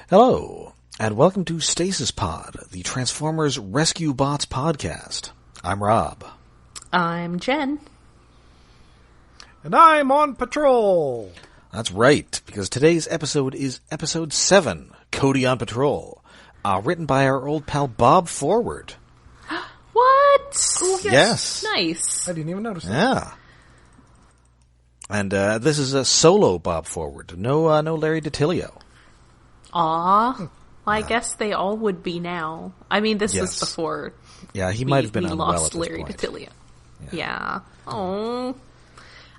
Hello, and welcome to Stasis Pod, the Transformers Rescue Bots podcast. I'm Rob. I'm Jen. And I'm on patrol. That's right, because today's episode is episode 7, Cody on Patrol, written by our old pal Bob Forward. What? Oh, Yes. Nice. I didn't even notice that. Yeah. And this is a solo Bob Forward. No Larry DiTillio. Aw. Well, I guess they all would be now. I mean, this was before. Yeah, he might have been we unwell lost at this Larry point. DiTillio. Yeah. Oh.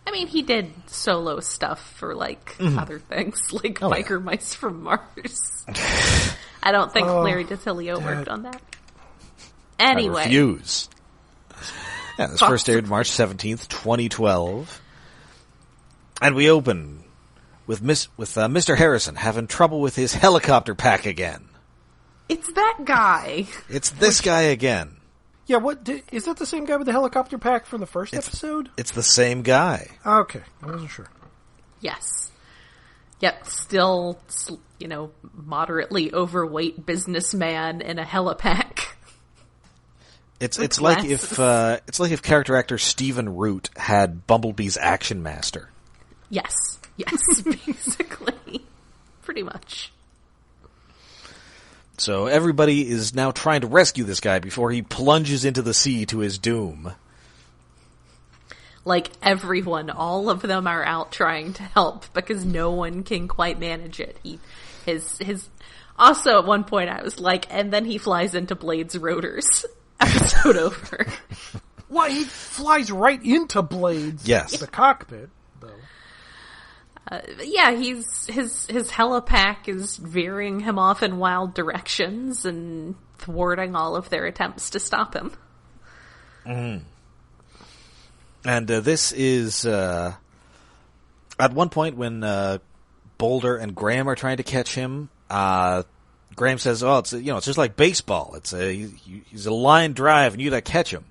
I mean, he did solo stuff for, other things, like Biker Mice from Mars. I don't think Larry DiTillio worked on that. Anyway. I refuse. Yeah, this first aired March 17th, 2012. And we open with Mr. Harrison having trouble with his helicopter pack again. It's that guy. It's this guy again. Yeah, is that the same guy with the helicopter pack from the first episode? It's the same guy. Okay, I wasn't sure. Yes. Yep, still, moderately overweight businessman in a helipack. It's like if character actor Stephen Root had Bumblebee's Action Master. Yes, basically. Pretty much. So everybody is now trying to rescue this guy before he plunges into the sea to his doom. Like everyone, all of them are out trying to help because no one can quite manage it. Also at one point I was like, and then he flies into Blade's rotors. Episode over. Well, he flies right into Blades. Yes. The cockpit, though. Yeah, his helipack is veering him off in wild directions and thwarting all of their attempts to stop him. Mm. And this is at one point when Boulder and Graham are trying to catch him. Graham says, "Oh, it's just like baseball. He's a line drive, and you gotta catch him."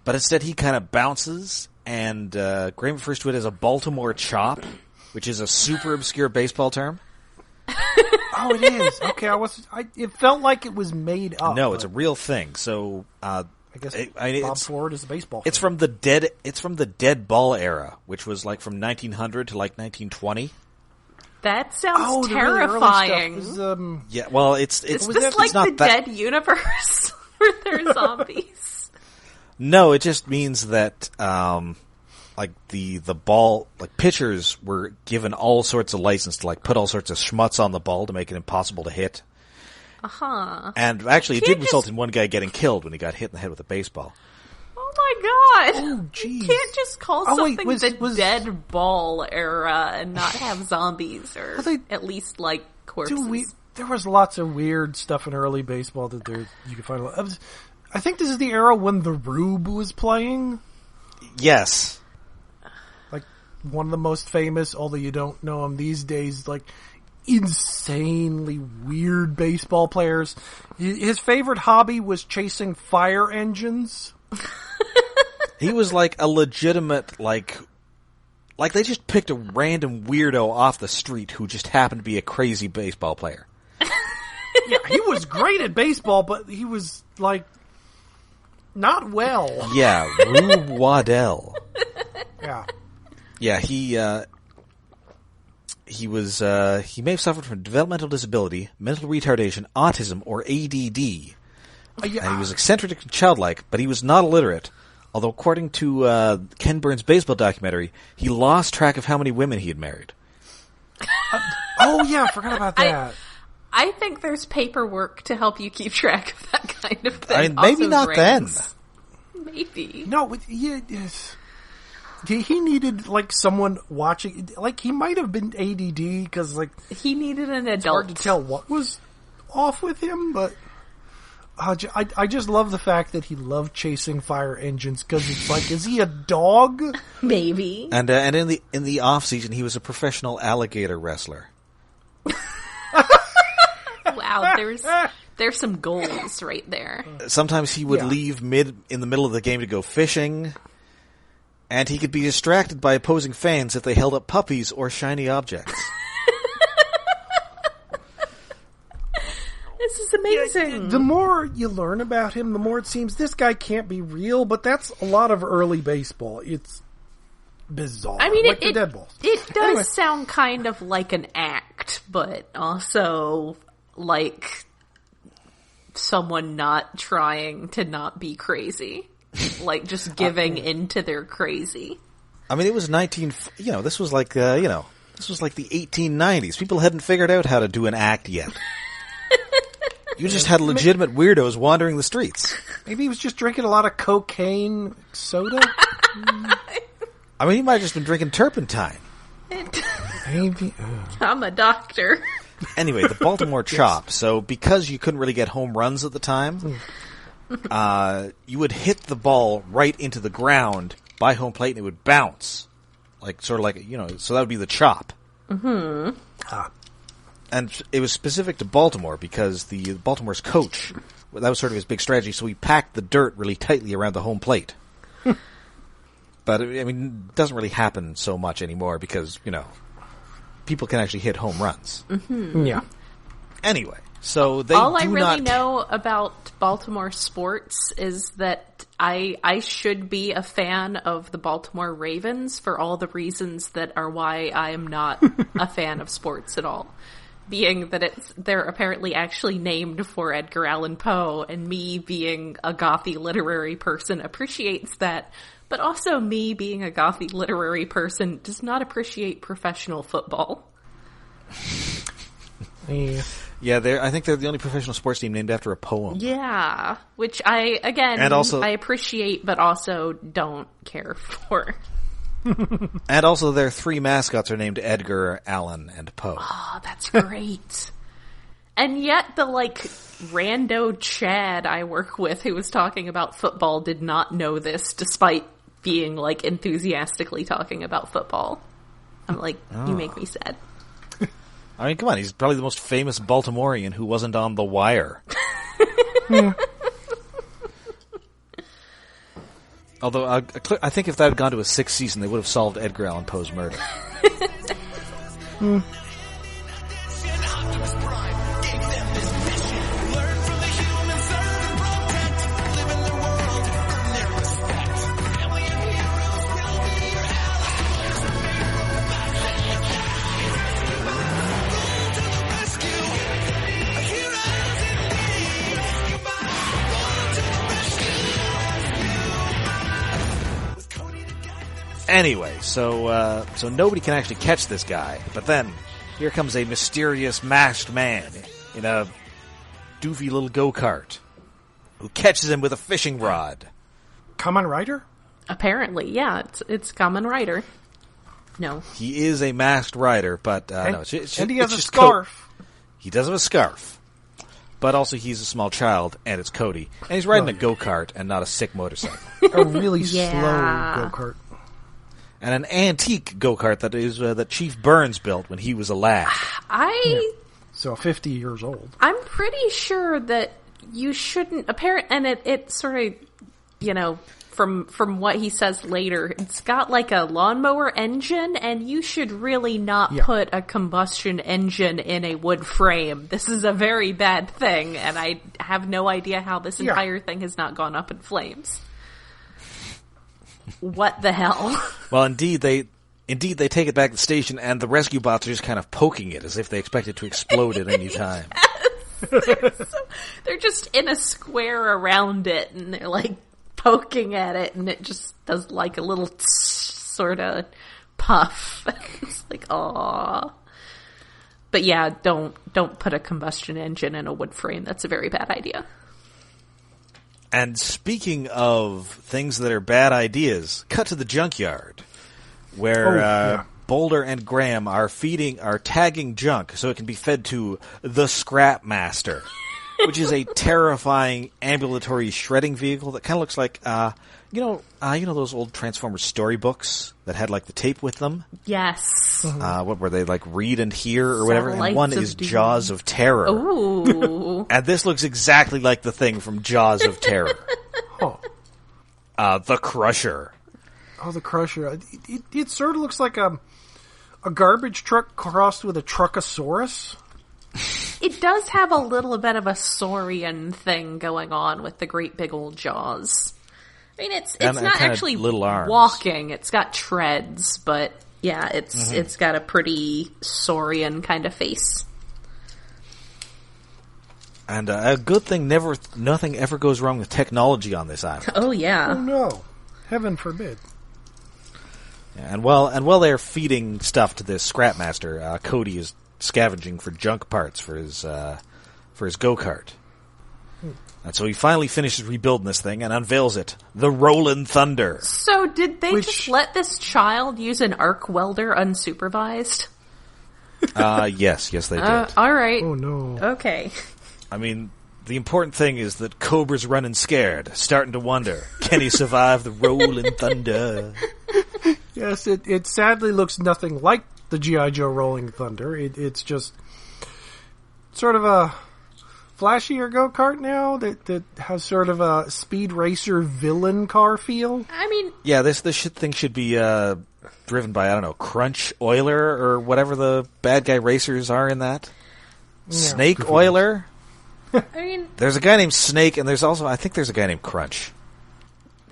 But instead, he kind of bounces, and Graham refers to it as a Baltimore chop, which is a super obscure baseball term. Oh, it is. Okay, it felt like it was made up. No, it's a real thing. So I guess Bob Ford is a baseball fan. It's from the dead ball era, which was like from 1900 to like 1920. That sounds terrifying. Was, yeah, well, it's is this like the dead universe where there are zombies? No, it just means that the ball, pitchers were given all sorts of license to put all sorts of schmutz on the ball to make it impossible to hit. Uh-huh. And actually, it did result in one guy getting killed when he got hit in the head with a baseball. Oh my god! Oh, jeez. You can't just call something the dead ball era and not have zombies or at least corpses. There was lots of weird stuff in early baseball that you could find. I think this is the era when the Rube was playing. Yes. One of the most famous, although you don't know him these days, insanely weird baseball players. His favorite hobby was chasing fire engines. He was a legitimate, they just picked a random weirdo off the street who just happened to be a crazy baseball player. Yeah, he was great at baseball, but he was, not well. Yeah, Rube Waddell. Yeah. Yeah, he may have suffered from developmental disability, mental retardation, autism, or ADD. And he was eccentric and childlike, but he was not illiterate. Although, according to Ken Burns' baseball documentary, he lost track of how many women he had married. Oh, yeah, I forgot about that. I think there's paperwork to help you keep track of that kind of thing. I mean, maybe not rings. Maybe. No, yes. He needed, someone watching. He might have been ADD, because, he needed an adult. It's hard to tell what was off with him, but I just love the fact that he loved chasing fire engines, because it's is he a dog? Maybe. And in the off season, he was a professional alligator wrestler. Wow, there's some goals right there. Sometimes he would leave in the middle of the game to go fishing. And he could be distracted by opposing fans if they held up puppies or shiny objects. This is amazing. The more you learn about him, the more it seems this guy can't be real, but that's a lot of early baseball. It's bizarre. I mean, like the dead balls. It does sound kind of like an act, but also like someone not trying to not be crazy. Like just giving into their crazy. I mean, it was this was like, this was like the 1890s. People hadn't figured out how to do an act yet. You just had legitimate weirdos wandering the streets. Maybe he was just drinking a lot of cocaine soda. I mean, he might have just been drinking turpentine. Maybe. I'm a doctor. Anyway, the Baltimore Chop. So because you couldn't really get home runs at the time, you would hit the ball right into the ground by home plate and it would bounce. So that would be the chop. Mm-hmm. And it was specific to Baltimore because Baltimore's coach, that was sort of his big strategy, so he packed the dirt really tightly around the home plate. But, I mean, it doesn't really happen so much anymore because, people can actually hit home runs. Mm-hmm. Yeah. Anyway, so they all I really know about Baltimore sports is that I should be a fan of the Baltimore Ravens for all the reasons that are why I am not a fan of sports at all. Being that they're apparently actually named for Edgar Allan Poe, and me being a gothy literary person appreciates that, but also me being a gothy literary person does not appreciate professional football. Yeah, I think they're the only professional sports team named after a poem. Yeah, which I appreciate, but also don't care for. And also their three mascots are named Edgar, Allan, and Poe. Oh, that's great. And yet the, rando Chad I work with who was talking about football did not know this, despite being, enthusiastically talking about football. I'm like, You make me sad. I mean, come on, he's probably the most famous Baltimorean who wasn't on The Wire. Although, I think if that had gone to a sixth season, they would have solved Edgar Allan Poe's murder. Anyway, so nobody can actually catch this guy, but then here comes a mysterious masked man in a doofy little go-kart who catches him with a fishing rod. Kamen Rider? Apparently, yeah, it's Kamen Rider. No. He is a masked rider, but no, it's and he has it's a just scarf. He does have a scarf. But also he's a small child, and it's Cody. And he's riding a go-kart and not a sick motorcycle. A really slow go-kart. And an antique go-kart that Chief Burns built when he was a lad. So 50 years old. I'm pretty sure that you shouldn't... And it sort of, from what he says later, it's got a lawnmower engine, and you should really not put a combustion engine in a wood frame. This is a very bad thing, and I have no idea how this entire thing has not gone up in flames. What the hell? Well, indeed they take it back to the station, and the rescue bots are just kind of poking it as if they expect it to explode at any time. They're just in a square around it, and they're poking at it, and it just does a little sort of puff. It's aww. But yeah, don't put a combustion engine in a wood frame. That's a very bad idea. And speaking of things that are bad ideas, cut to the junkyard, where Boulder and Graham are tagging junk so it can be fed to the Scrap Master, which is a terrifying ambulatory shredding vehicle that kind of looks like, those old Transformers storybooks that had the tape with them. Yes. What were they Read and Hear or whatever? Satellites and one of is Doom. Jaws of Terror. Ooh. And this looks exactly like the thing from Jaws of Terror. The Crusher. Oh, the Crusher. It sort of looks like a garbage truck crossed with a truckosaurus. It does have a little bit of a saurian thing going on with the great big old jaws. I mean, it's not actually little arms. Walking. It's got treads, but yeah, it's got a pretty saurian kind of face. And a good thing nothing ever goes wrong with technology on this island. Oh yeah. Oh no, heaven forbid. And while they're feeding stuff to this scrapmaster, Cody is scavenging for junk parts for his go-kart. And so he finally finishes rebuilding this thing and unveils it. The Rollin' Thunder. So did they just let this child use an arc welder unsupervised? Yes, they did. All right. Oh no. Okay. I mean, the important thing is that Cobra's running scared, starting to wonder, can he survive the Rollin' Thunder? Yes, it sadly looks nothing like the G.I. Joe Rolling Thunder. It's just sort of a flashier go-kart now that has sort of a speed racer villain car feel. I mean... Yeah, this thing should be driven by, I don't know, Crunch Oiler or whatever the bad guy racers are in that. Yeah, Snake Oiler? I mean... There's a guy named Snake, and I think there's a guy named Crunch.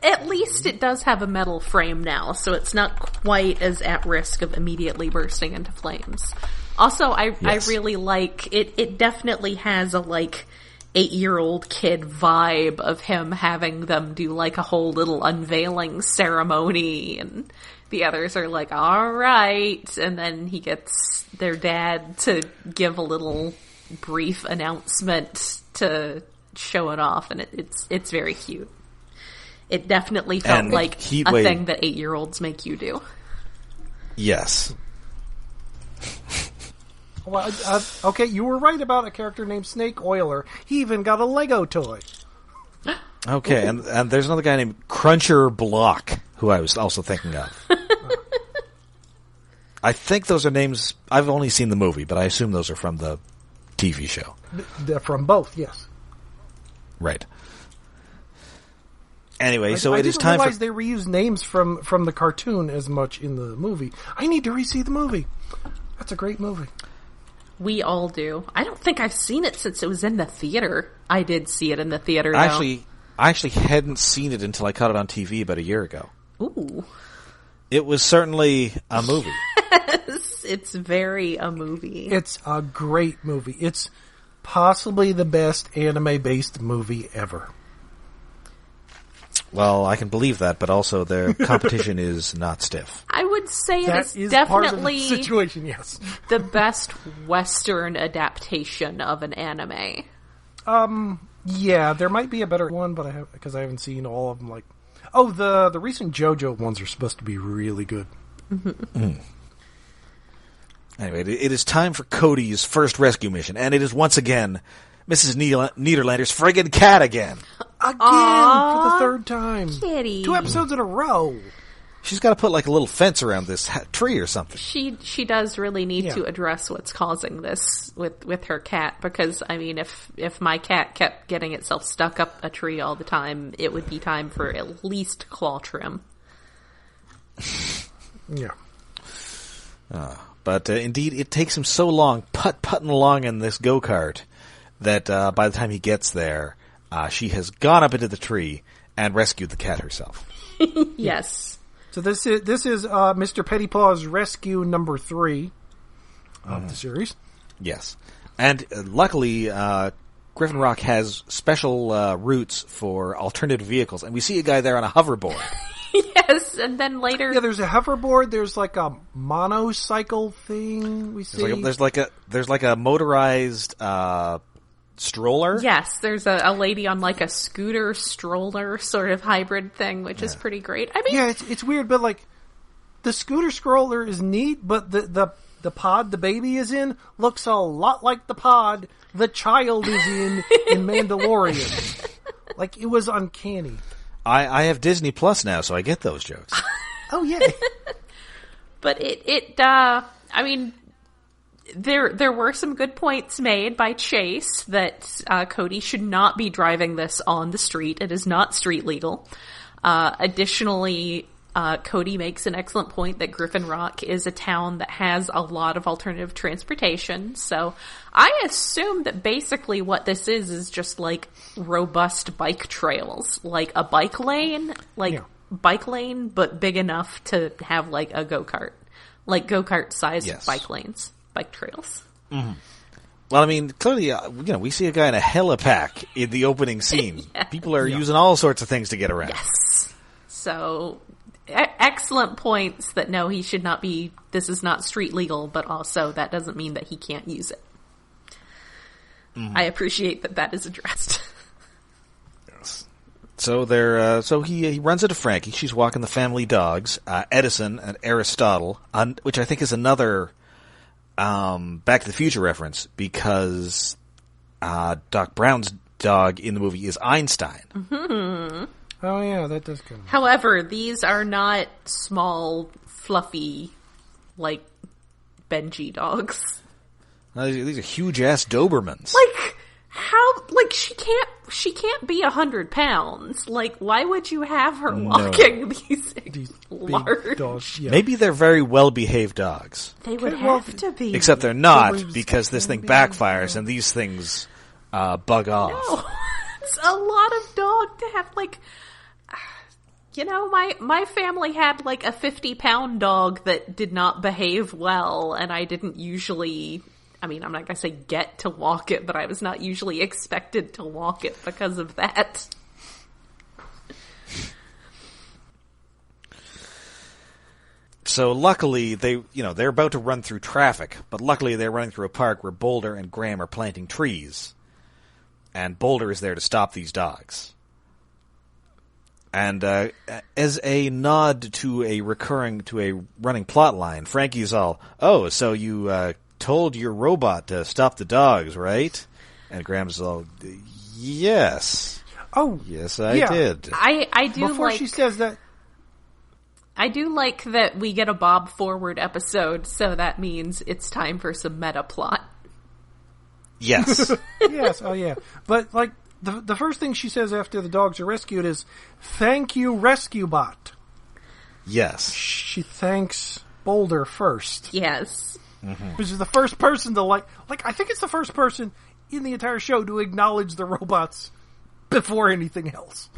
At least it does have a metal frame now, so it's not quite as at risk of immediately bursting into flames. Also, I really like it. It definitely has a 8-year-old kid vibe of him having them do a whole little unveiling ceremony, and the others are like, all right, and then he gets their dad to give a little brief announcement to show it off, and it's very cute. It definitely felt like a thing that 8-year-olds make you do. Yes. Well, okay, you were right about a character named Snake Oiler. He even got a Lego toy. Okay, and there's another guy named Cruncher Block, who I was also thinking of. I think those are names... I've only seen the movie, but I assume those are from the TV show. They're from both, yes. Right. Anyway, so it is time for... I didn't realize they reused names from the cartoon as much in the movie. I need to re-see the movie. That's a great movie. We all do. I don't think I've seen it since it was in the theater. I did see it in the theater, though. I actually hadn't seen it until I caught it on TV about a year ago. Ooh. It was certainly a movie. Yes, it's very a movie. It's a great movie. It's possibly the best anime-based movie ever. Well, I can believe that, but also their competition is not stiff. I would say that it's definitely part of the situation, yes. The best Western adaptation of an anime. Yeah, there might be a better one, but because I haven't seen all of them. The recent JoJo ones are supposed to be really good. Mm. Anyway, it is time for Cody's first rescue mission, and it is once again Mrs. Niederlander's friggin' cat again. Again, for the third time. Kitty. 2 episodes in a row. She's got to put a little fence around this tree or something. She does really need to address what's causing this with her cat, because, I mean, if my cat kept getting itself stuck up a tree all the time, it would be time for at least claw trim. Yeah. But indeed, it takes him so long putting along in this go-kart that by the time he gets there, she has gone up into the tree and rescued the cat herself. Yes. So this is Mr. Pettipaw's rescue number 3 of the series. Yes. And luckily, Griffin Rock has special routes for alternative vehicles, and we see a guy there on a hoverboard. Yes, and then later... Yeah, there's a hoverboard, there's a monocycle thing we see. There's a motorized... stroller? Yes, there's a lady on a scooter stroller sort of hybrid thing, which is pretty great. I mean, yeah, it's weird, but the scooter stroller is neat, but the pod the baby is in looks a lot like the pod the child is in Mandalorian. It was uncanny. I have Disney Plus now, so I get those jokes. Oh yeah. But I mean, There were some good points made by Chase that Cody should not be driving this on the street. It is not street legal. Additionally, Cody makes an excellent point that Griffin Rock is a town that has a lot of alternative transportation. So I assume that basically what this is just like robust bike trails, like a bike lane, bike lane, but big enough to have like a go-kart, like go-kart sized bike lanes, bike trails. Mm-hmm. Well, I mean, clearly, we see a guy in a helipack in the opening scene. People are using all sorts of things to get around. Yes. So, excellent points that no, he should not be, this is not street legal, but also that doesn't mean that he can't use it. Mm-hmm. I appreciate that is addressed. Yes. So so he runs into Frankie. She's walking the family dogs, Edison and Aristotle, which I think is another Back to the Future reference, because Doc Brown's dog in the movie is Einstein. Mm-hmm. Oh yeah, that does come. However, these are not small, fluffy, like Benji dogs. These are huge ass Dobermans. Like how? Like she can't be 100 pounds. Like why would you have her walking these large dogs? Yeah. Maybe they're very well behaved dogs. They would have to be, except they're not, because this thing backfires and these things bug off. No, it's a lot of dog to have. Like, my family had like a 50-pound dog that did not behave well, and I didn't usually. I mean, I'm not going to say get to walk it, but I was not usually expected to walk it because of that. So luckily, they're about to run through traffic, but luckily they're running through a park where Boulder and Graham are planting trees. And Boulder is there to stop these dogs. And as a nod to a running plot line, Frankie's all, "Oh, so you told your robot to stop the dogs, right?" And Graham's all, "Yes. Oh, yes, I did." I do. Before she says that, I do like that we get a Bob Forward episode, so that means it's time for some meta plot. Yes. Yes. Oh yeah. But like the first thing she says after the dogs are rescued is, "Thank you, rescue bot." Yes. She thanks Boulder first. Yes. Mm-hmm. Which is the first person to like I think it's the first person in the entire show to acknowledge the robots before anything else.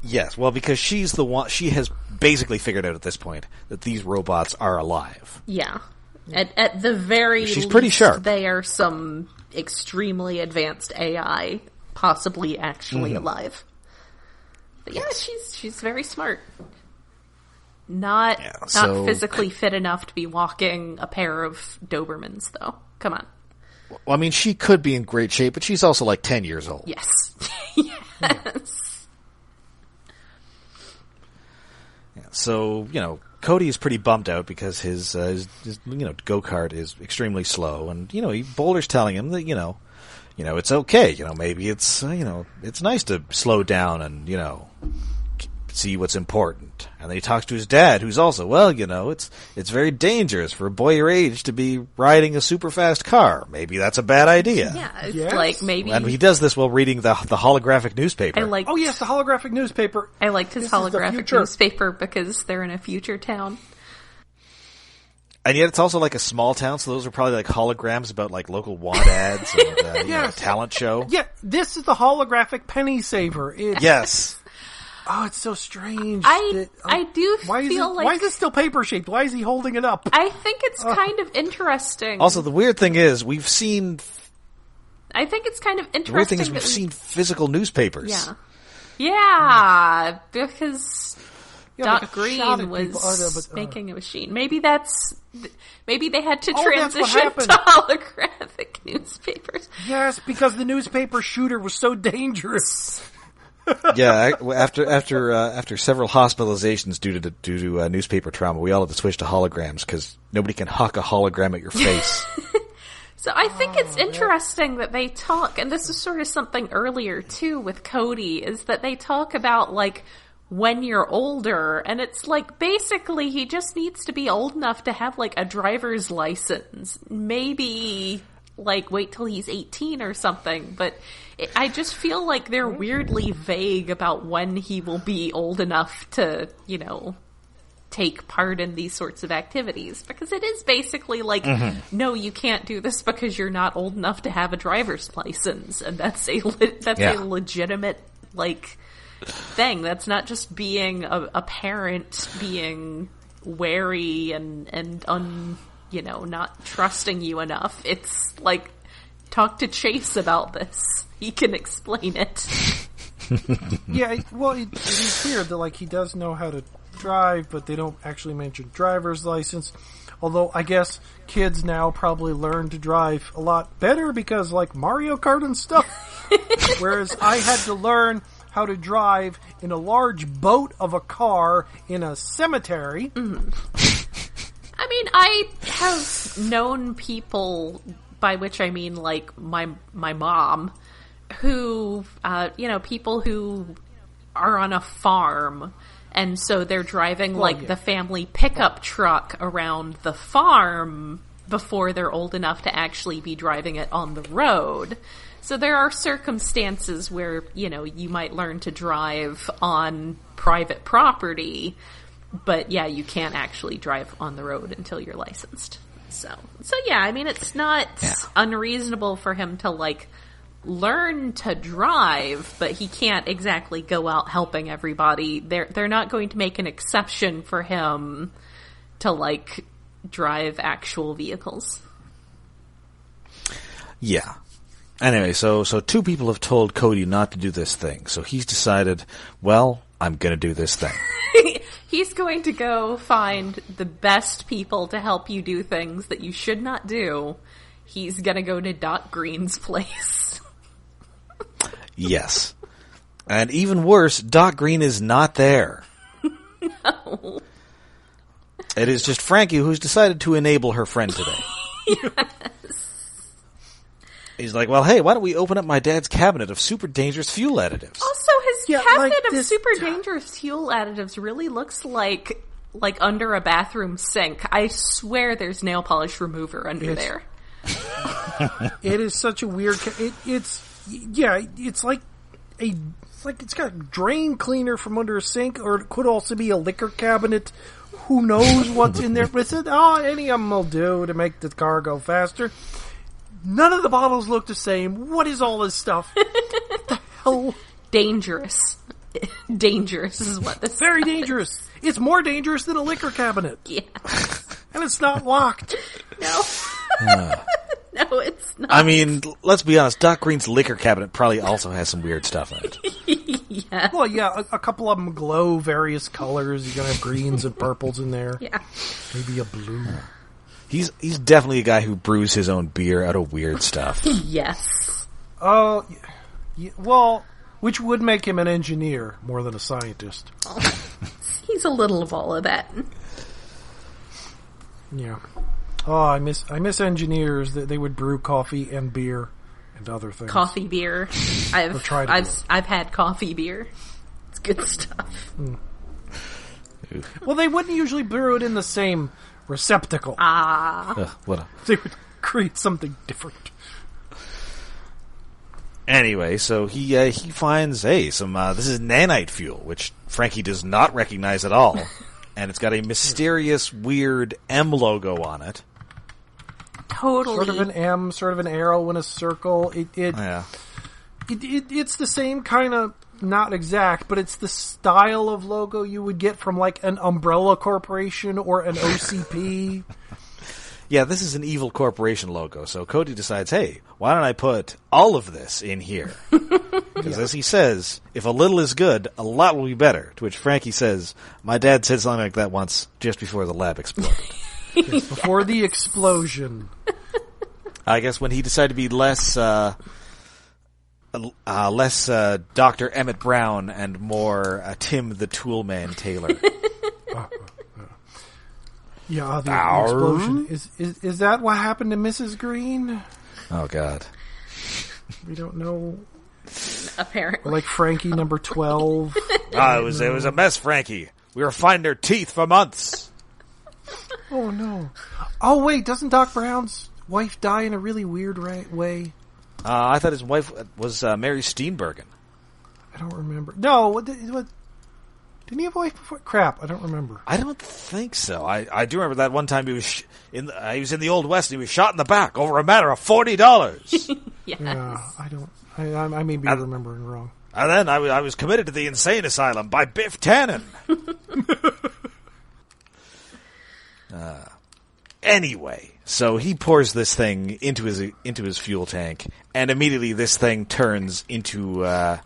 Yes, well, because she's the one, she has basically figured out at this point that these robots are alive. Yeah. At the very She's least, pretty sharp. They are some extremely advanced AI, possibly actually alive. But yeah, she's very smart. Not physically fit enough to be walking a pair of Dobermans, though. Come on. Well, I mean, she could be in great shape, but she's also like 10 years old. Yes. Yes. Yeah, so, Cody is pretty bummed out because his go-kart is extremely slow, and Boulder's telling him that it's okay, maybe it's it's nice to slow down and see what's important. And then he talks to his dad, who's also, it's very dangerous for a boy your age to be riding a super fast car. Maybe that's a bad idea. Yeah, it's like maybe. And he does this while reading the holographic newspaper. Oh yes, the holographic newspaper. I liked his holographic newspaper because they're in a future town. And yet it's also like a small town, so those are probably like holograms about like local want ads and yes. Talent show. Yeah, this is the holographic penny saver. Yes. Oh, it's so strange. I do feel like... Why is it still paper-shaped? Why is he holding it up? I think it's kind of interesting. Also, the weird thing is, I think it's kind of interesting. The weird thing is we've seen physical newspapers. Yeah. Yeah, because Doc Greene was making a machine. Maybe they had to transition to holographic newspapers. Yes, because the newspaper shooter was so dangerous. Yeah, after several hospitalizations due to newspaper trauma, we all had to switch to holograms because nobody can huck a hologram at your face. So I think it's interesting that they talk, and this is sort of something earlier too with Cody, is that they talk about like when you're older, and it's like basically he just needs to be old enough to have like a driver's license. Maybe like, wait till he's 18 or something. But I just feel like they're weirdly vague about when he will be old enough to, you know, take part in these sorts of activities. Because it is basically like, no, you can't do this because you're not old enough to have a driver's license. And that's a legitimate, like, thing. That's not just being a parent being wary and you know, not trusting you enough. It's like, talk to Chase about this. He can explain it. Yeah, well, it is weird that, like, he does know how to drive, but they don't actually mention driver's license. Although, I guess kids now probably learn to drive a lot better because, like, Mario Kart and stuff. Whereas I had to learn how to drive in a large boat of a car in a cemetery. I mean, I have known people, by which I mean, like, my mom, who, you know, people who are on a farm, and so they're driving, the family pickup truck around the farm before they're old enough to actually be driving it on the road. So there are circumstances where, you know, you might learn to drive on private property, but yeah, you can't actually drive on the road until you're licensed. So yeah, I mean, it's not unreasonable for him to, like, learn to drive, but he can't exactly go out helping everybody. They're not going to make an exception for him to, like, drive actual vehicles. Yeah. Anyway, so two people have told Cody not to do this thing, so he's decided, well, I'm gonna do this thing. He's going to go find the best people to help you do things that you should not do. He's gonna go to Doc Greene's place. Yes. And even worse, Doc Greene is not there. No. It is just Frankie who's decided to enable her friend today. Yes. He's like, well, hey, why don't we open up my dad's cabinet of super dangerous fuel additives? Also, his cabinet of super dangerous fuel additives really looks like under a bathroom sink. I swear there's nail polish remover under there. It is such a weird... It's like it's got a drain cleaner from under a sink, or it could also be a liquor cabinet. Who knows what's in there? But it said, any of them will do to make the car go faster. None of the bottles look the same. What is all this stuff? What the hell? Dangerous. Dangerous is what this Very is. dangerous. It's more dangerous than a liquor cabinet. Yeah. And it's not locked. No. No, it's not. I mean, let's be honest, Doc Greene's liquor cabinet probably also has some weird stuff in it. Yeah. Well, yeah, a couple of them glow various colors. You're going to have greens and purples in there. Yeah. Maybe a blue. He's definitely a guy who brews his own beer out of weird stuff. Yes. Oh, well, which would make him an engineer more than a scientist. Oh, he's a little of all of that. Yeah. Oh, I miss engineers that they would brew coffee and beer and other things. Coffee beer. I've had coffee beer. It's good stuff. Well, they wouldn't usually brew it in the same receptacle. They would create something different. Anyway, so he finds some this is nanite fuel, which Frankie does not recognize at all, and it's got a mysterious, weird M logo on it. Totally. Sort of an M, sort of an arrow in a circle. It's the same kind of, not exact, but it's the style of logo you would get from, like, an Umbrella Corporation or an OCP. Yeah, this is an evil corporation logo, so Cody decides, hey, why don't I put all of this in here? Because as he says, if a little is good, a lot will be better. To which Frankie says, my dad said something like that once, just before the lab exploded. Yes, before the explosion. I guess when he decided to be less Dr. Emmett Brown and more Tim the Toolman Taylor. Yeah, the explosion. Is that what happened to Mrs. Greene? Oh, God. We don't know. Apparently. Or like Frankie number 12. It was a mess, Frankie. We were finding her teeth for months. Oh, no. Oh, wait, doesn't Doc Brown's wife die in a really weird way? I thought his wife was Mary Steenburgen. I don't remember. No, didn't he have a wife before? Crap, I don't remember. I don't think so. I do remember that one time he was in the Old West and he was shot in the back over a matter of $40. Yes. Yeah, I don't. I may be remembering wrong. And then I was committed to the insane asylum by Biff Tannen. Anyway, so he pours this thing into his fuel tank, and immediately this thing turns into a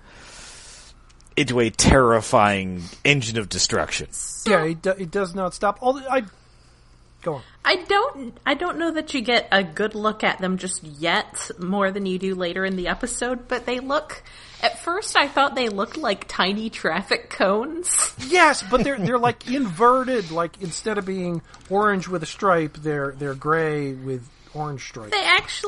terrifying engine of destruction. Yeah, it does not stop. Go on. I don't know that you get a good look at them just yet, more than you do later in the episode, but they look... At first, I thought they looked like tiny traffic cones. Yes, but they're like inverted. Like instead of being orange with a stripe, they're gray with orange stripes.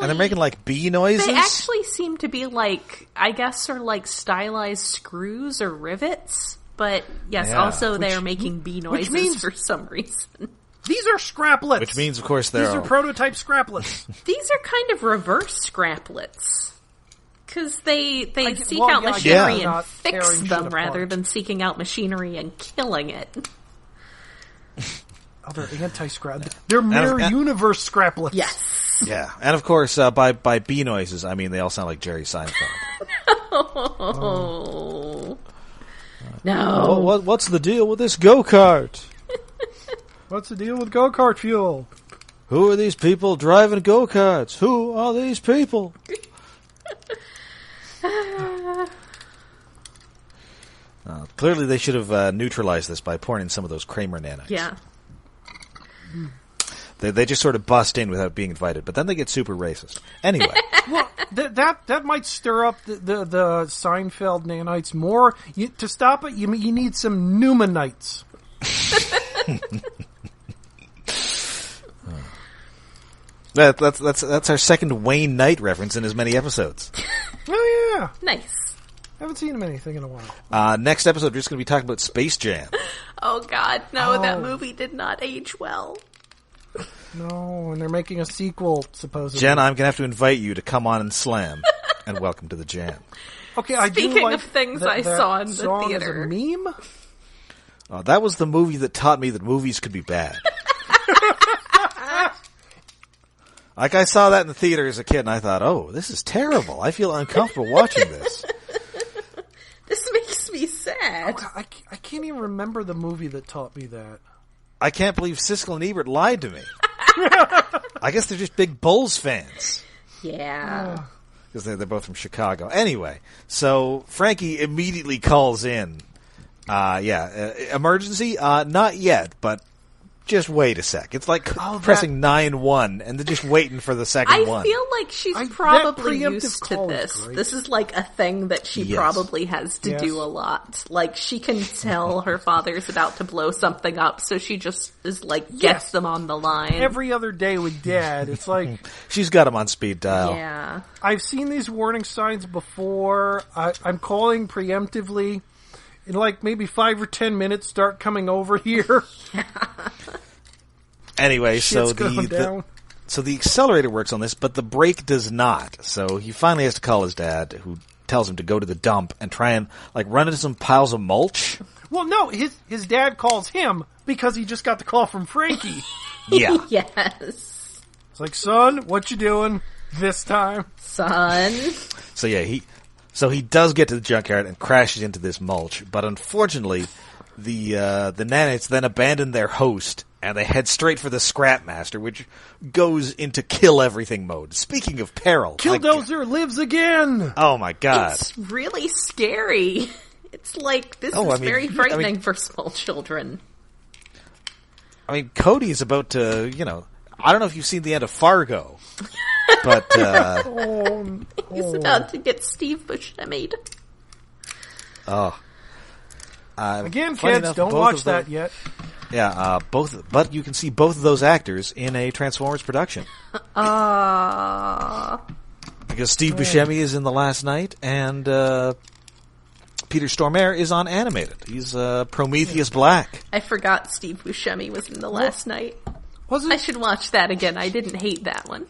And they're making like bee noises. They actually seem to be like, I guess, sort of like stylized screws or rivets. But yes, also they are making bee noises for some reason. These are scraplets. Which means, of course, these are prototype scraplets. These are kind of reverse scraplets. Because they seek out machinery and fix them rather than seeking out machinery and killing it. Oh, they're anti-scrap. They're mirror universe scraplets. Yes. Yeah, and of course, by bee noises, I mean they all sound like Jerry Seinfeld. No. What's the deal with this go-kart? What's the deal with go-kart fuel? Who are these people driving go-karts? Who are these people? Clearly they should have neutralized this by pouring in some of those Kramer nanites. Yeah. They just sort of bust in without being invited, but then they get super racist. Anyway. Well, that might stir up the Seinfeld nanites more. To stop it, you need some pneumonites. That's our second Wayne Knight reference in as many episodes. Oh yeah, nice. Haven't seen him anything in a while. Next episode, we're just going to be talking about Space Jam. Oh God, no! That movie did not age well. No, and they're making a sequel, supposedly. Jen, I'm going to have to invite you to come on and slam, and welcome to the jam. Okay, I do Speaking like of things I saw in the theater, as a meme. That was the movie that taught me that movies could be bad. Like, I saw that in the theater as a kid, and I thought, oh, this is terrible. I feel uncomfortable watching this. This makes me sad. Oh, I can't even remember the movie that taught me that. I can't believe Siskel and Ebert lied to me. I guess they're just big Bulls fans. Yeah. Because they're both from Chicago. Anyway, so Frankie immediately calls in. Emergency? Not yet, but just wait a sec. It's like pressing 9-1 and they're just waiting for the second one. I feel like she's probably used to this. This is like a thing that she probably has to do a lot. Like, she can tell her father's about to blow something up, so she just is like, gets them on the line. Every other day with Dad, it's like... She's got him on speed dial. Yeah. I've seen these warning signs before. I'm calling preemptively. In like maybe 5 or 10 minutes, start coming over here. Anyway, so the accelerator works on this, but the brake does not. So he finally has to call his dad, who tells him to go to the dump and try and like run into some piles of mulch. Well, no, his dad calls him because he just got the call from Frankie. Yeah. Yes. It's like, son, what you doing this time, son? So yeah, he does get to the junkyard and crashes into this mulch, but unfortunately, the nanites then abandon their host and they head straight for the scrap master, which goes into kill everything mode. Speaking of peril, Killdozer lives again. Oh my God, it's really scary. It's like this is very frightening for small children. I mean, Cody's about to, I don't know if you've seen the end of Fargo, but he's about to get Steve Buscemi'd. Oh. Again, kids, don't watch that yet. Yeah, but you can see both of those actors in a Transformers production. Because Steve Buscemi is in The Last Night, and Peter Stormare is on Animated. He's Prometheus Black. I forgot Steve Buscemi was in The Last Night. Was it? I should watch that again. I didn't hate that one.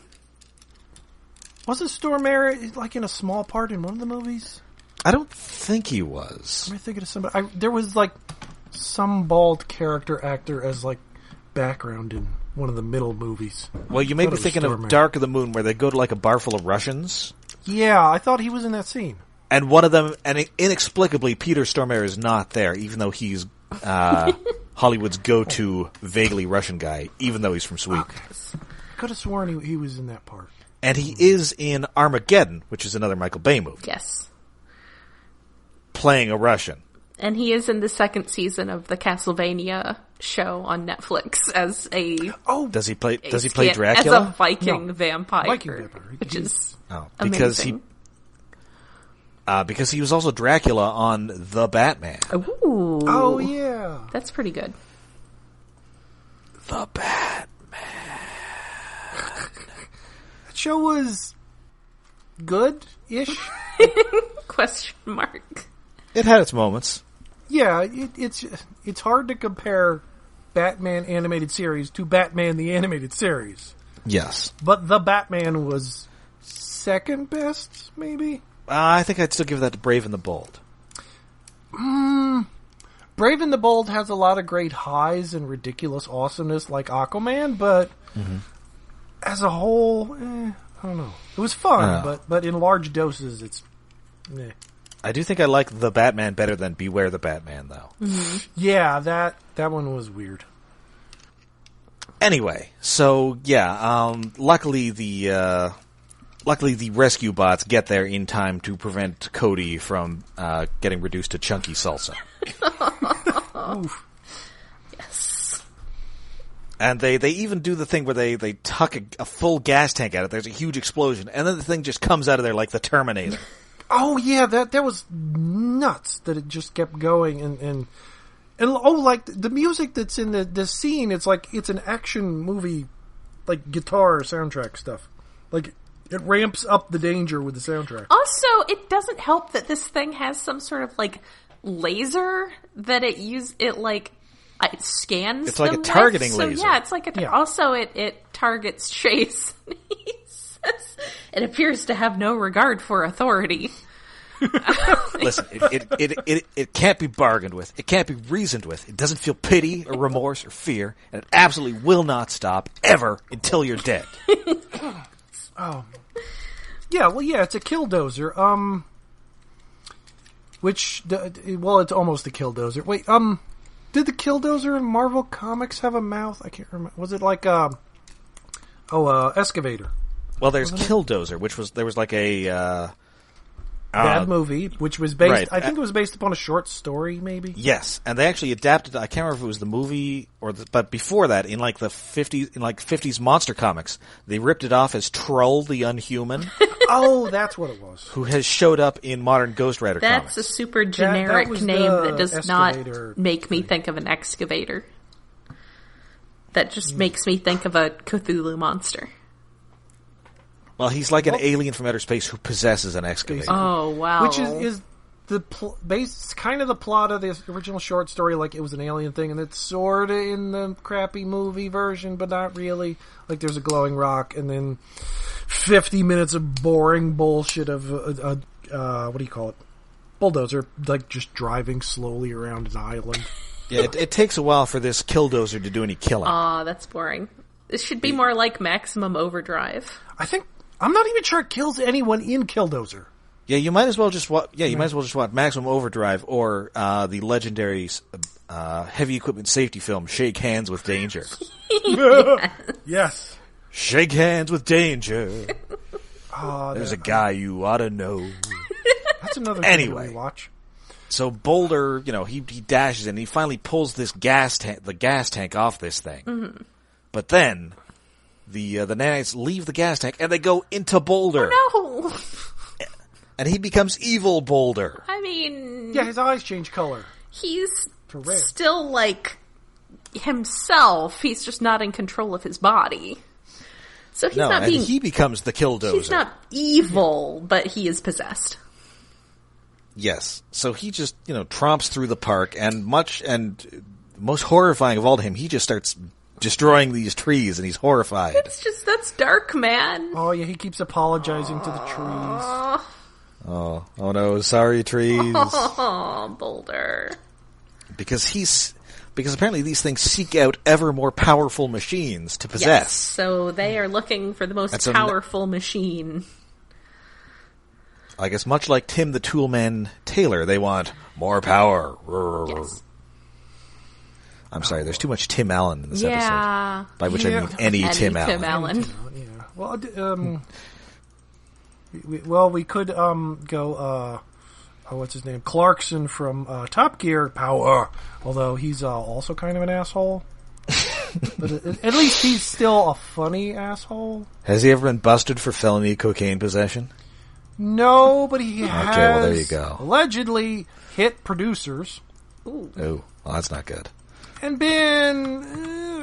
Wasn't Stormare like in a small part in one of the movies? I don't think he was. Am I thinking of somebody? There was like some bald character actor as like background in one of the middle movies. Well, you may be thinking of Dark of the Moon, where they go to like a bar full of Russians. Yeah, I thought he was in that scene. And one of them, and inexplicably, Peter Stormare is not there, even though he's Hollywood's go-to vaguely Russian guy, even though he's from Sweden. Okay. I could have sworn he was in that part. And he is in Armageddon, which is another Michael Bay movie. Yes. Playing a Russian. And he is in the second season of the Castlevania show on Netflix as a... Oh! Does he play Dracula? As a Viking vampire. Viking vampire. Which is because because he was also Dracula on The Batman. Ooh. Oh, yeah. That's pretty good. The Batman. That show was good-ish. Question mark. It had its moments. Yeah, it's hard to compare Batman animated series to Batman the animated series. Yes. But The Batman was second best, maybe? I think I'd still give that to Brave and the Bold. Brave and the Bold has a lot of great highs and ridiculous awesomeness like Aquaman, but as a whole, I don't know. It was fun, but in large doses, it's... I do think I like The Batman better than Beware the Batman, though. Mm-hmm. Yeah, that one was weird. Anyway, so yeah, luckily the rescue bots get there in time to prevent Cody from getting reduced to chunky salsa. Yes. And they even do the thing where they tuck a full gas tank at it. There's a huge explosion, and then the thing just comes out of there like the Terminator. Oh yeah, that was nuts that it just kept going and like the music that's in the scene, it's like it's an action movie, like guitar soundtrack stuff. Like it ramps up the danger with the soundtrack. Also, it doesn't help that this thing has some sort of like laser that it scans. It's like a targeting with. laser. So yeah, it's like also it targets Chase. It appears to have no regard for authority. Listen, it can't be bargained with. It can't be reasoned with. It doesn't feel pity or remorse or fear, and it absolutely will not stop ever until you're dead. Oh, yeah. Well, yeah, it's a killdozer. It's almost a killdozer. Wait, did the killdozer in Marvel Comics have a mouth? I can't remember. Was it like excavator? Well, there's Killdozer, there was like a bad movie, which was based. Right. I think it was based upon a short story, maybe. Yes, and they actually adapted. I can't remember if it was the movie but before that, in like the 50s monster comics, they ripped it off as Troll the Unhuman. Oh, that's what it was. Who has showed up in modern Ghost Rider comics? That's a super generic name that does not make me thing. think of an excavator. That just makes me think of a Cthulhu monster. Well, he's like an alien from outer space who possesses an excavator. Oh, wow. Which is the kind of the plot of the original short story, like it was an alien thing, and it's sort of in the crappy movie version, but not really. Like there's a glowing rock, and then 50 minutes of boring bullshit of what do you call it? Bulldozer, like just driving slowly around an island. Yeah, it takes a while for this Killdozer to do any killing. Aw, that's boring. This should be more like Maximum Overdrive. I'm not even sure it kills anyone in Killdozer. Yeah, you might as well just watch. Yeah, you might as well just watch Maximum Overdrive or the legendary heavy equipment safety film Shake Hands with Danger. Yes. Shake hands with danger. There's a guy you ought to know. That's another thing to watch. So Boulder, he dashes in and he finally pulls this the gas tank off this thing. Mm-hmm. But then the nanites leave the gas tank and they go into Boulder. Oh no! And he becomes evil Boulder. I mean, yeah, his eyes change color. He's still like himself. He's just not in control of his body. So he's not being. He becomes the Killdozer. He's not evil, but he is possessed. Yes. So he just, tromps through the park, and most horrifying of all to him, he just starts destroying these trees, and he's horrified. That's dark, man. Oh, yeah, he keeps apologizing to the trees. Oh no, sorry, trees. Oh, Boulder. Because apparently these things seek out ever more powerful machines to possess. Yes, so they are looking for the most so powerful machine. I guess much like Tim the Toolman Taylor, they want more power. Yes. Oh. I'm sorry, there's too much Tim Allen in this episode. By which I mean any Tim Allen. Yeah. Well, we could go. What's his name? Clarkson from Top Gear Power. Although he's also kind of an asshole. But at least he's still a funny asshole. Has he ever been busted for felony cocaine possession? No, but he has. Okay, well, there you go. Allegedly hit producers. Ooh. Oh, well, that's not good. And been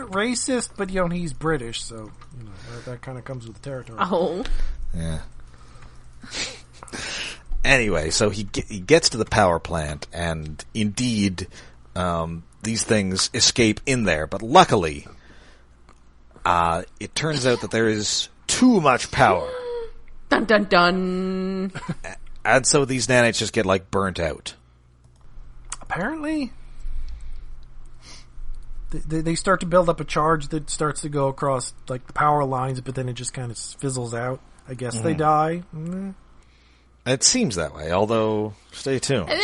racist, but he's British, so that kind of comes with the territory. Oh. Yeah. Anyway, so he gets to the power plant, and indeed, these things escape in there. But luckily, it turns out that there is too much power. Dun dun dun. And so these nanites just get, burnt out. Apparently, they start to build up a charge that starts to go across, the power lines, but then it just kind of fizzles out. I guess they die. It seems that way, although, stay tuned. I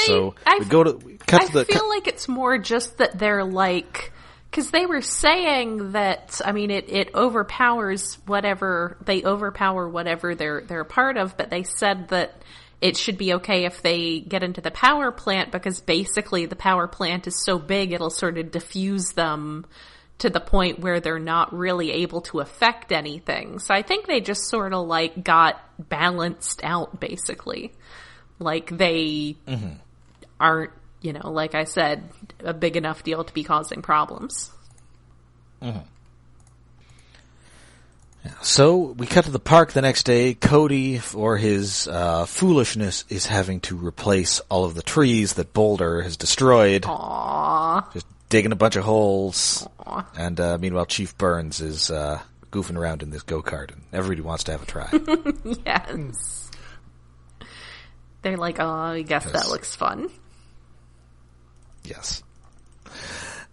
feel like it's more just that they're because they were saying that, it overpowers whatever, they overpower whatever they're a part of, but they said that it should be okay if they get into the power plant because basically the power plant is so big it'll sort of diffuse them to the point where they're not really able to affect anything. So I think they just sort of got balanced out basically. They aren't, like I said, a big enough deal to be causing problems. Mm-hmm. Yeah, so we cut to the park the next day. Cody, for his foolishness, is having to replace all of the trees that Boulder has destroyed. Aww. Just digging a bunch of holes. Aww. And meanwhile, Chief Burns is goofing around in this go-kart, and everybody wants to have a try. Yes. They're like, oh, I guess that looks fun. Yes.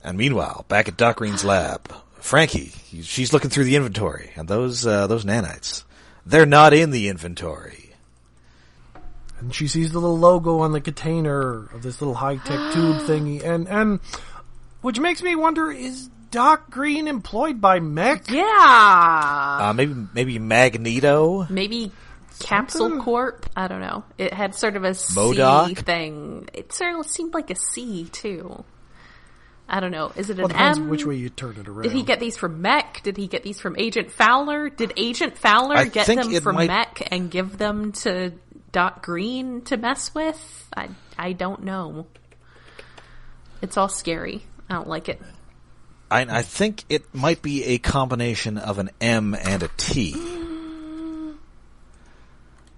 And meanwhile, back at Doc Greene's lab, Frankie, she's looking through the inventory, and those nanites, they're not in the inventory. And she sees the little logo on the container of this little high-tech tube thingy, and which makes me wonder, is Doc Greene employed by Mech? Yeah. Maybe Magneto? Maybe Capsule Corp? I don't know. It had sort of a MODOK? C thing. It sort of seemed like a C, too. I don't know. Is it an depends M? which way you turn it around. Did he get these from Mech? Did he get these from Agent Fowler? Did Agent Fowler get them from Mech and give them to Doc Greene to mess with? I don't know. It's all scary. I don't like it. I think it might be a combination of an M and a T.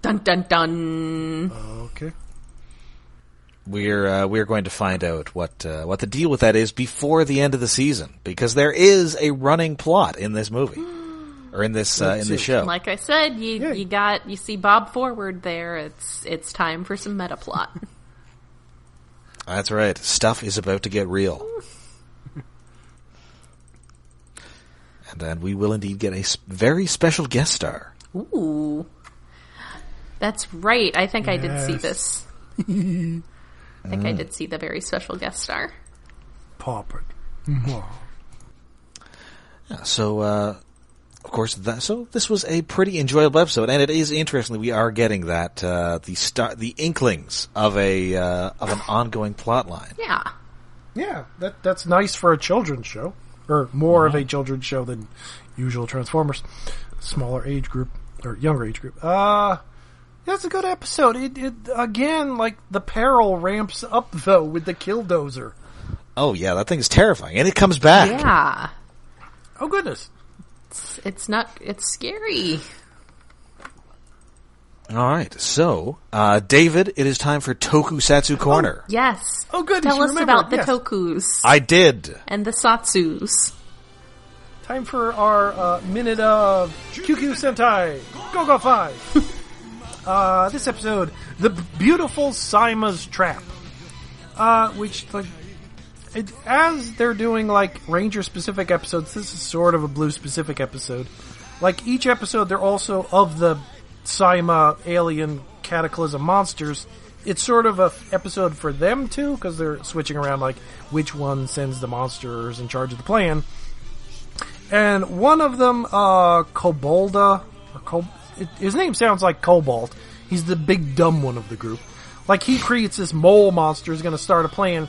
Dun dun dun. Okay. We're going to find out what the deal with that is before the end of the season, because there is a running plot in this movie or in this show. Like I said, you see Bob Forward there. It's time for some meta plot. That's right. Stuff is about to get real. And we will indeed get a very special guest star. Ooh. That's right. I think I did see this. I think I did see the very special guest star. Poppin'. Yeah, so, of course, this was a pretty enjoyable episode, and it is interesting we are getting that the inklings of an ongoing plot line. Yeah. Yeah, that's nice for a children's show, or more of a children's show than usual Transformers. Smaller age group or younger age group. That's a good episode. It again, the peril ramps up though with the killdozer. Oh yeah, that thing is terrifying, and it comes back. Yeah. Oh goodness. It's scary. All right, so David, it is time for Tokusatsu Corner. Yes. Oh goodness. Tell us about the Tokus. I did. And the Satsus. time for our minute of QQ Sentai Go 5. This episode, The Beautiful Saima's Trap. Which, like, as they're doing, like, Ranger-specific episodes, this is sort of a Blue-specific episode. Like, each episode, they're also of the Saima alien cataclysm monsters. It's sort of a episode for them, too, because they're switching around, like, which one sends the monsters in charge of the plan. And one of them, Kobolda, his name sounds like Cobalt. He's the big dumb one of the group. Like, he creates this mole monster, is going to start a plan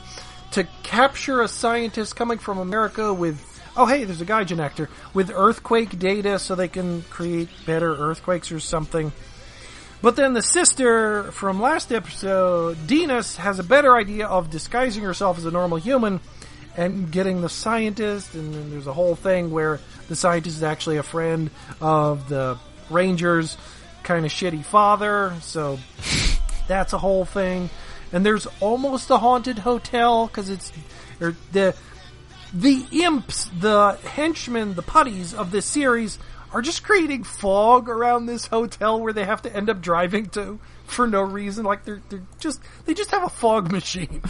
to capture a scientist coming from America with, oh hey, there's a Gaijin actor, with earthquake data so they can create better earthquakes or something. But then the sister from last episode, Dinas, has a better idea of disguising herself as a normal human and getting the scientist, and then there's a whole thing where the scientist is actually a friend of the Ranger's kind of shitty father, so that's a whole thing. And there's almost a haunted hotel, because it's the imps, the henchmen, the putties of this series are just creating fog around this hotel where they have to end up driving to for no reason. Like they just have a fog machine.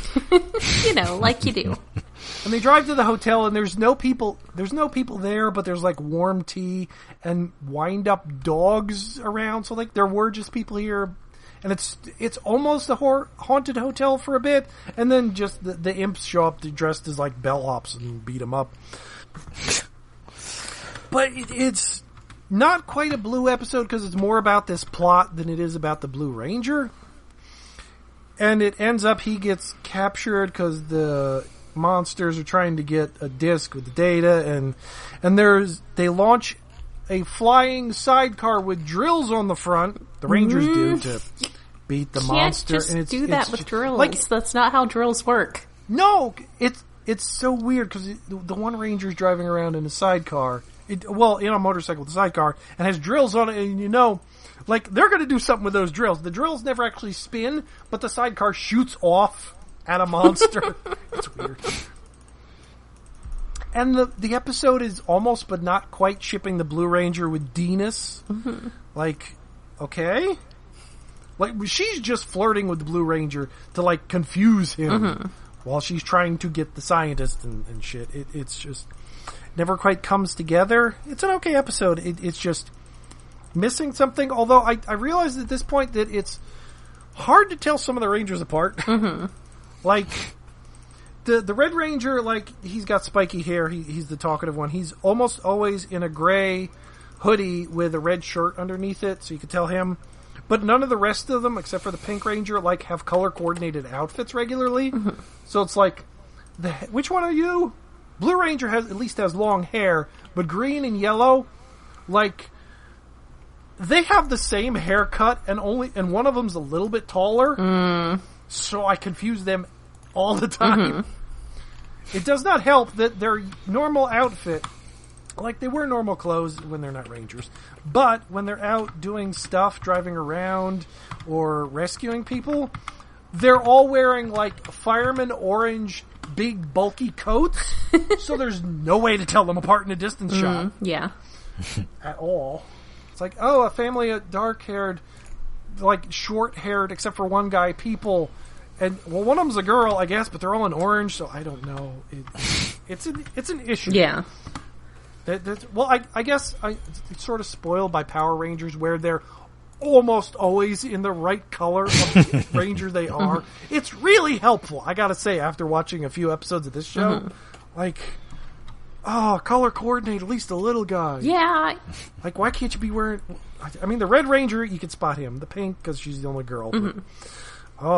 You know, like you do. And they drive to the hotel and there's no people there, but there's like warm tea and wind up dogs around. So like there were just people here. And it's almost a haunted hotel for a bit, and then just the imps show up dressed as like bellhops and beat them up. But it's not quite a Blue episode because it's more about this plot than it is about the Blue Ranger. And it ends up he gets captured because the monsters are trying to get a disc with the data, and they launch a flying sidecar with drills on the front. The Rangers do to beat the monster. Can't just do that with drills. Like, that's not how drills work. No, it's so weird because the one Ranger's driving around in a sidecar, in a motorcycle with a sidecar, and has drills on it, and like they're going to do something with those drills. The drills never actually spin, but the sidecar shoots off at a monster. It's weird. And the episode is almost but not quite shipping the Blue Ranger with Dinas. Mm-hmm. Like, okay? Like, she's just flirting with the Blue Ranger to, like, confuse him while she's trying to get the scientist and shit. It's just never quite comes together. It's an okay episode. It's just missing something. Although I realized at this point that it's hard to tell some of the Rangers apart. Mm-hmm. Like... The Red Ranger, like, he's got spiky hair. He's the talkative one. He's almost always in a gray hoodie with a red shirt underneath it, so you can tell him. But none of the rest of them, except for the Pink Ranger, like, have color-coordinated outfits regularly. Mm-hmm. So it's like, which one are you? Blue Ranger at least has long hair, but green and yellow, like, they have the same haircut, and one of them's a little bit taller. So I confuse them all the time. Mm-hmm. It does not help that their normal outfit, like they wear normal clothes when they're not Rangers, but when they're out doing stuff, driving around or rescuing people, they're all wearing like fireman orange big bulky coats, so there's no way to tell them apart in a distance shot. Yeah. At all. It's like, oh, a family of dark-haired, like short-haired, except for one guy, people. And, well, one of them's a girl, I guess, but they're all in orange, so I don't know. It's an issue. Yeah. I guess it's sort of spoiled by Power Rangers, where they're almost always in the right color of the Ranger they are. It's really helpful, I gotta say, after watching a few episodes of this show. Like, color coordinate at least a little guy. Yeah. Like, why can't you be wearing... I mean, the Red Ranger, you can spot him. The Pink, because she's the only girl. But,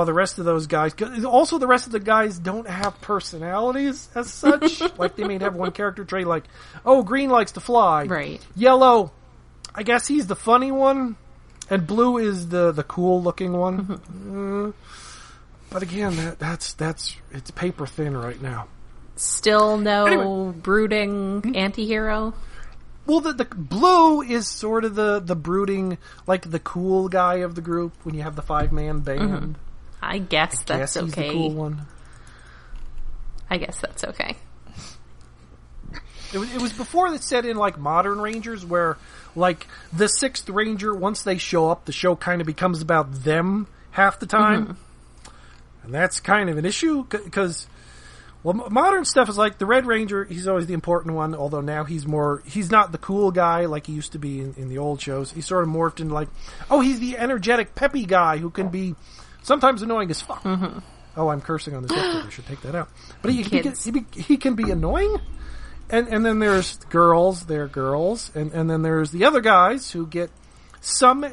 the rest of those guys... Also, the rest of the guys don't have personalities as such. Like, they may have one character trait like, Green likes to fly. Right. Yellow, I guess he's the funny one. And Blue is the cool-looking one. But again, that's it's paper thin right now. Still no brooding anti-hero? Well, the Blue is sort of the brooding, like the cool guy of the group when you have the 5-man band. I guess that's okay. He's the cool one. I guess that's okay. It was before that set in like modern Rangers, where like the 6th Ranger, once they show up, the show kind of becomes about them half the time, and that's kind of an issue because. Well, modern stuff is like the Red Ranger, he's always the important one, although now he's not the cool guy like he used to be in the old shows. He's sort of morphed into like, he's the energetic, peppy guy who can be sometimes annoying as fuck. Mm-hmm. Oh, I'm cursing on this episode, I should take that out. But he can be annoying, and then there's girls, they're girls, and then there's the other guys who get some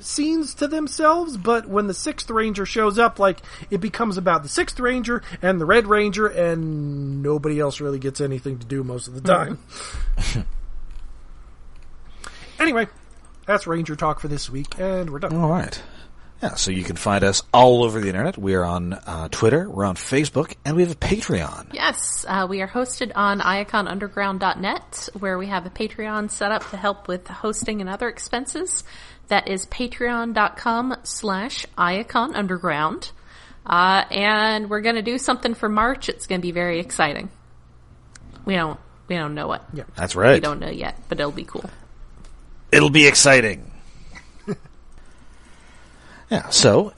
scenes to themselves, but when the 6th Ranger shows up, like, it becomes about the 6th Ranger and the Red Ranger, and nobody else really gets anything to do most of the time. Anyway, that's Ranger Talk for this week, and we're done. All right. Yeah, so you can find us all over the internet. We are on Twitter, we're on Facebook, and we have a Patreon. Yes, we are hosted on iaconunderground.net, where we have a Patreon set up to help with hosting and other expenses. That is patreon.com/iaconunderground. And we're going to do something for March. It's going to be very exciting. We don't know what. Yeah, that's right. We don't know yet, but it'll be cool. It'll be exciting. Yeah, so,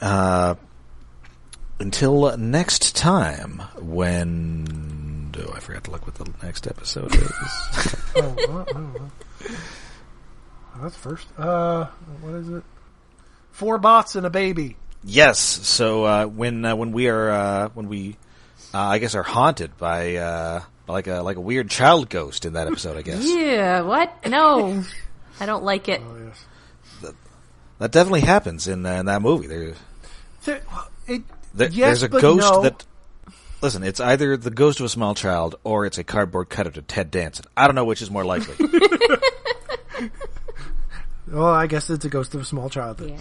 until next time, when... Oh, I forgot to look what the next episode is. That's first. What is it? 4 bots and a baby. Yes, so, when we are haunted by, like a weird child ghost in that episode, I guess. Yeah, what? No. I don't like it. Oh, yes. That definitely happens in that movie. There's a ghost that... Listen, it's either the ghost of a small child or it's a cardboard cutout of Ted Danson. I don't know which is more likely. Well, I guess it's a ghost of a small child then. Yeah.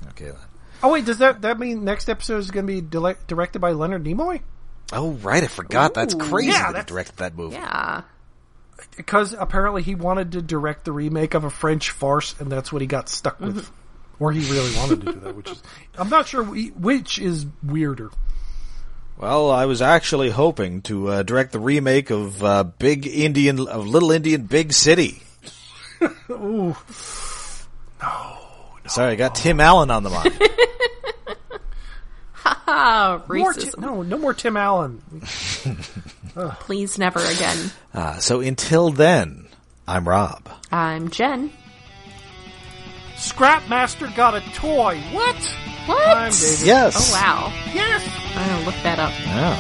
Okay, then. Oh, wait, does that mean next episode is going to be directed by Leonard Nimoy? Oh, right, I forgot. That's crazy yeah, that he directed that movie. Yeah. Because apparently he wanted to direct the remake of a French farce, and that's what he got stuck with. Mm-hmm. Or he really wanted to do that, which is... I'm not sure which is weirder. Well, I was actually hoping to direct the remake of Little Indian Big City. Ooh. No. Sorry, I got Tim Allen on the mind. Racism. No more Tim Allen. Please never again. So until then, I'm Rob. I'm Jen. Scrapmaster got a toy. What? What? I'm David. Yes. Oh, wow. Yes. I'm going to look that up. Yeah.